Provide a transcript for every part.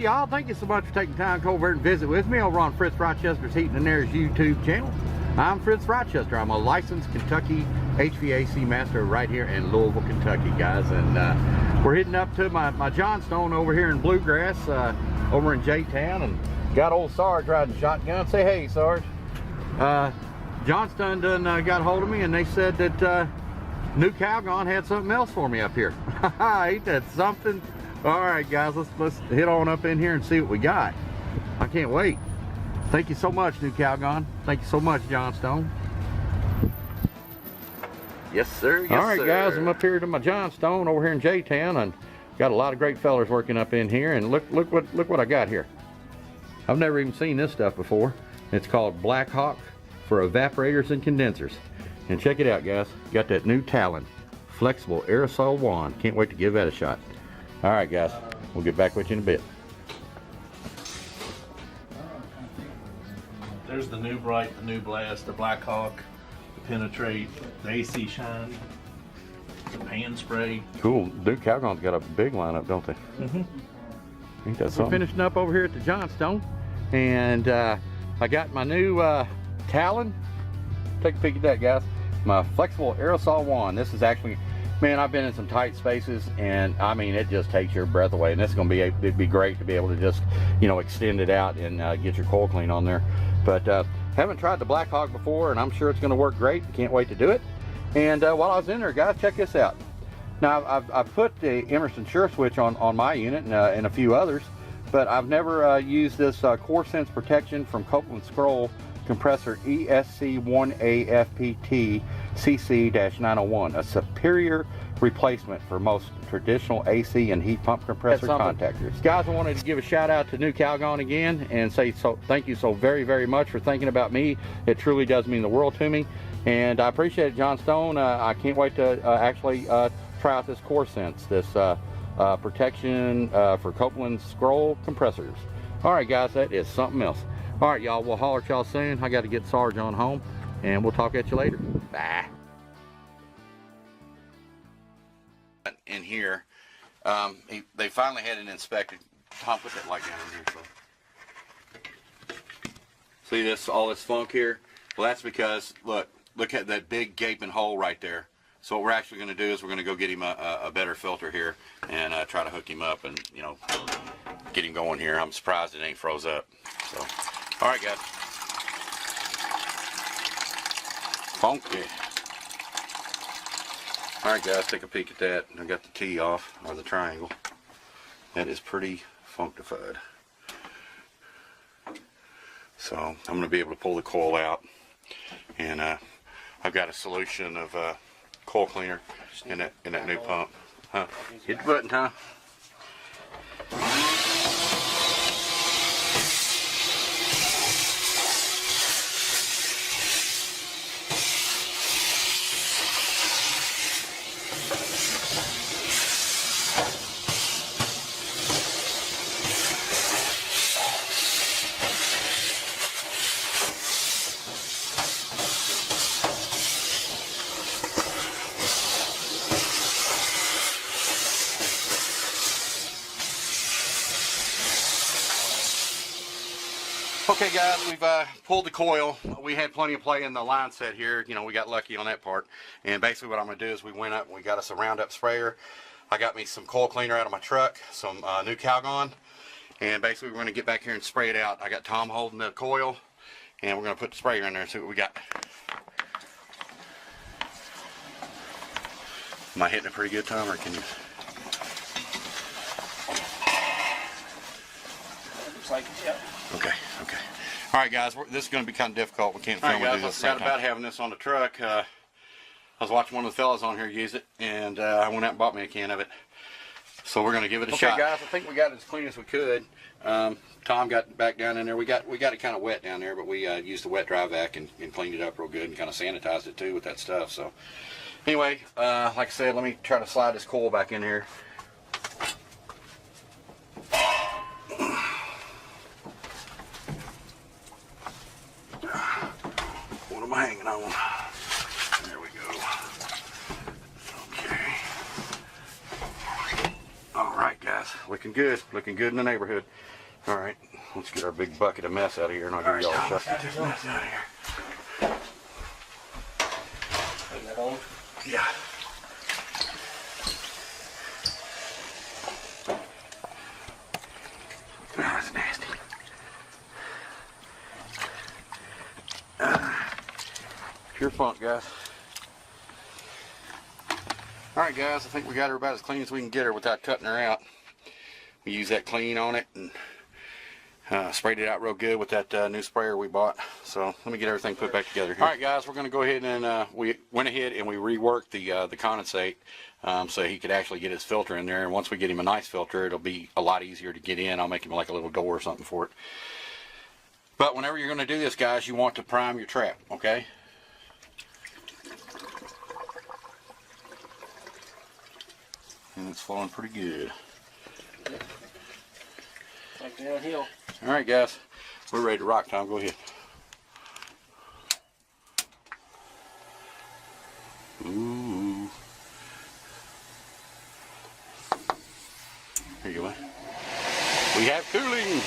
y'all, thank you so much for taking time to come over and visit with me over on Fritz Rochester's Heating and Air's YouTube channel. I'm Fritz Rochester. I'm a licensed Kentucky HVAC master right here in Louisville, Kentucky, guys. And we're heading up to my Johnstone over here in Bluegrass, over in J-Town, and got old Sarge riding shotgun. Say hey, Sarge. Johnstone done got hold of me, and they said that Nu-Calgon had something else for me up here. Ain't that something? All right, guys, let's head on up in here and see what we got. I can't wait. Thank you so much, Nu-Calgon. Thank you so much, Johnstone. Yes, sir. Yes, all right, sir. Guys, I'm up here to my Johnstone over here in J-Town, and got a lot of great fellers working up in here. And look what I got here. I've never even seen this stuff before. It's called Black Hawk for evaporators and condensers. And check it out, guys. Got that new Talon flexible aerosol wand. Can't wait to give that a shot. All right, guys, we'll get back with you in a bit. There's the new Bright, the new Blast, the Black Hawk, the Penetrate, the AC Shine, the Pan Spray. Cool. Nu-Calgon's got a big lineup, don't they? Mm-hmm. Ain't that something? We're finishing up over here at the Johnstone, and I got my new Talon. Take a peek at that, guys. My flexible aerosol wand. This is actually, man, I've been in some tight spaces, and I mean, it just takes your breath away. And this is going to be, it'd be great to be able to just, you know, extend it out and get your coil clean on there. But haven't tried the Black Hawk before, and I'm sure it's going to work great. Can't wait to do it. And while I was in there, guys, check this out. Now, I've put the Emerson Sure Switch on my unit and a few others, but I've never used this Core Sense protection from Copeland Scroll compressor ESC1AFPT CC-901, a superior replacement for most traditional AC and heat pump compressor contactors. Guys, I wanted to give a shout out to Nu-Calgon again and say thank you so very much for thinking about me. It truly does mean the world to me, and I appreciate it, Johnstone. I can't wait to actually try out this Core Sense, this protection for Copeland Scroll compressors. All right, guys, that is something else. All right, y'all, we'll holler at y'all soon. I got to get Sarge on home, and we'll talk at you later. Bye. In here, they finally had it inspected. Tom, put that light down in here. See this, all this funk here? Well, that's because, look at that big gaping hole right there. So what we're actually going to do is we're going to go get him a better filter here and try to hook him up and, you know, get him going here. I'm surprised it ain't froze up. So, all right, guys. Funky. All right, guys, take a peek at that. I got the T off, or the triangle. That is pretty functified. So I'm going to be able to pull the coil out, and I've got a solution of coil cleaner in that new pump. Huh? Hit the button, huh? Okay, guys, we've pulled the coil. We had plenty of play in the line set here. You know, we got lucky on that part. And basically what I'm going to do is we went up and we got us a Roundup sprayer. I got me some coil cleaner out of my truck, some Nu-Calgon. And basically we're going to get back here and spray it out. I got Tom holding the coil, and we're going to put the sprayer in there and see what we got. Am I hitting a pretty good, Tom, or can you? Looks like it, yeah. Okay. All right, guys, this is going to be kind of difficult. We can't film and do this. I forgot about having this on the truck. I was watching one of the fellas on here use it, and I went out and bought me a can of it. So we're going to give it a shot. Okay, guys, I think we got it as clean as we could. Tom got back down in there. We got it kind of wet down there, but we used the wet dry vac and cleaned it up real good and kind of sanitized it too with that stuff. So anyway, like I said, let me try to slide this coil back in here. What am I hanging on? There we go. Okay. All right, guys. guys, looking good in the neighborhood. All right, let's get our big bucket of mess out of here, and I'll give y'all a shot. Get this mess out of here. Putting that on? Yeah. Oh, that's nasty. Pure funk, guys. All right, guys, I think we got her about as clean as we can get her without cutting her out. We used that clean on it and sprayed it out real good with that new sprayer we bought. So let me get everything put back together here. All right, guys, we're going to go ahead and we went ahead and we reworked the condensate so he could actually get his filter in there. And once we get him a nice filter, it'll be a lot easier to get in. I'll make him like a little door or something for it. But whenever you're going to do this, guys, you want to prime your trap, okay? And it's flowing pretty good. Like downhill. All right, guys, we're ready to rock, Tom. Go ahead. Ooh. Here you go. We have cooling.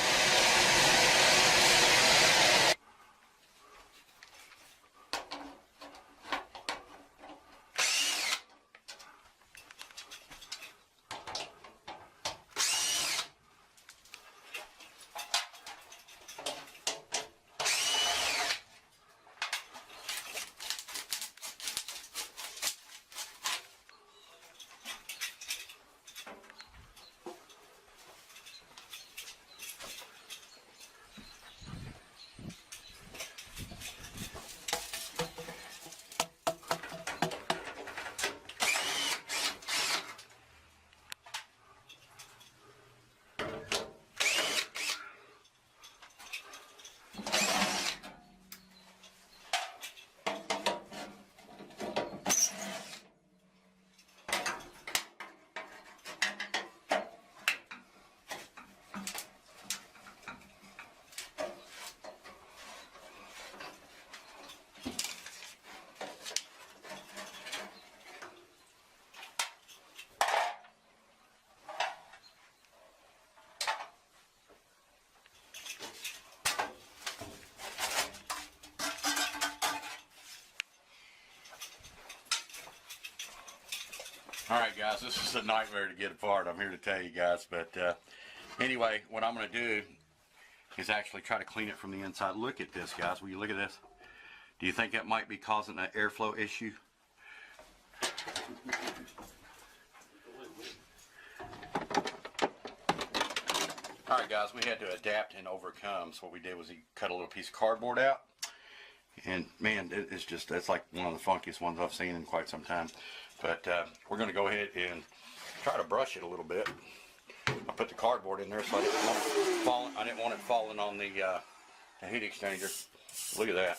All right, guys, this is a nightmare to get apart. I'm here to tell you guys, but anyway, what I'm going to do is actually try to clean it from the inside. Look at this, guys. Will you look at this? Do you think that might be causing an airflow issue? All right, guys, we had to adapt and overcome. So what we did was he cut a little piece of cardboard out. And man, it's like one of the funkiest ones I've seen in quite some time. But we're going to go ahead and try to brush it a little bit. I put the cardboard in there so I didn't want it falling on the heat exchanger. Look at that.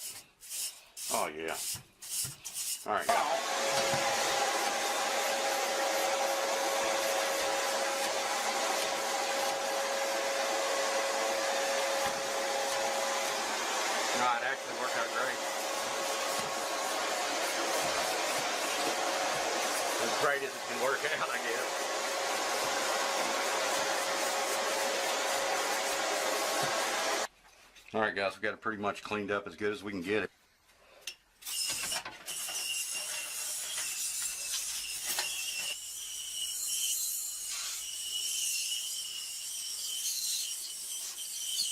Oh yeah. All right, guys. No, it actually worked out great. As great as it can work out, I guess. All right, guys, we got it pretty much cleaned up as good as we can get it.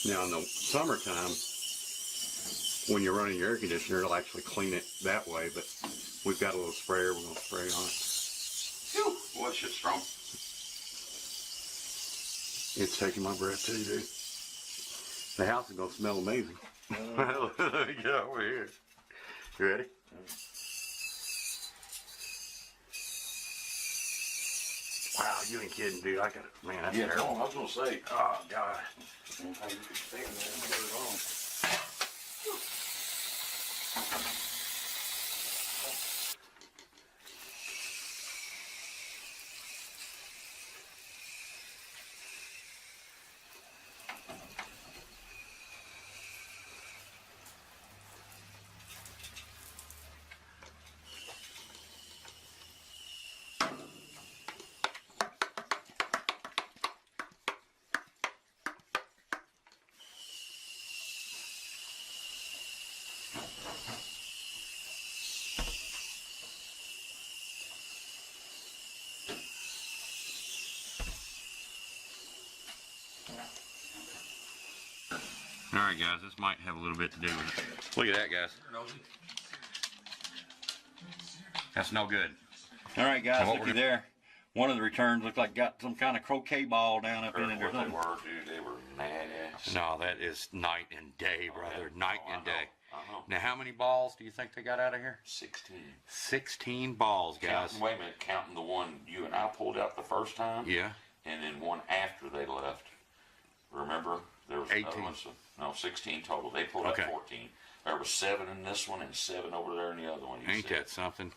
Now, in the summertime, when you're running your air conditioner, it'll actually clean it that way, but we've got a little sprayer we're going to spray on it. Whew, boy, that shit's strong. It's taking my breath too, dude. The house is going to smell amazing. Let me get over here. You ready? Wow, you ain't kidding, dude. I got it. Man, that's terrible. I was going to say. Oh, God. right, guys, this might have a little bit to do with it. Look at that, guys. That's no good. All right, guys, looky there. One of the returns looked like got some kind of croquet ball down up in it or something. They were nasty. No, that is night and day, brother. Night and day. Now, how many balls do you think they got out of here? 16. 16 balls, guys. Wait a minute, counting the one you and I pulled out the first time? Yeah. And then one after they left. Remember? There was 18. another one. No, 16 total. They pulled out 14. There was 7 in this one and 7 over there in the other one. Ain't that something?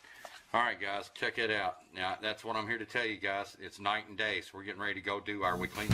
All right, guys, check it out. Now, that's what I'm here to tell you, guys. It's night and day, so we're getting ready to go do our weekly.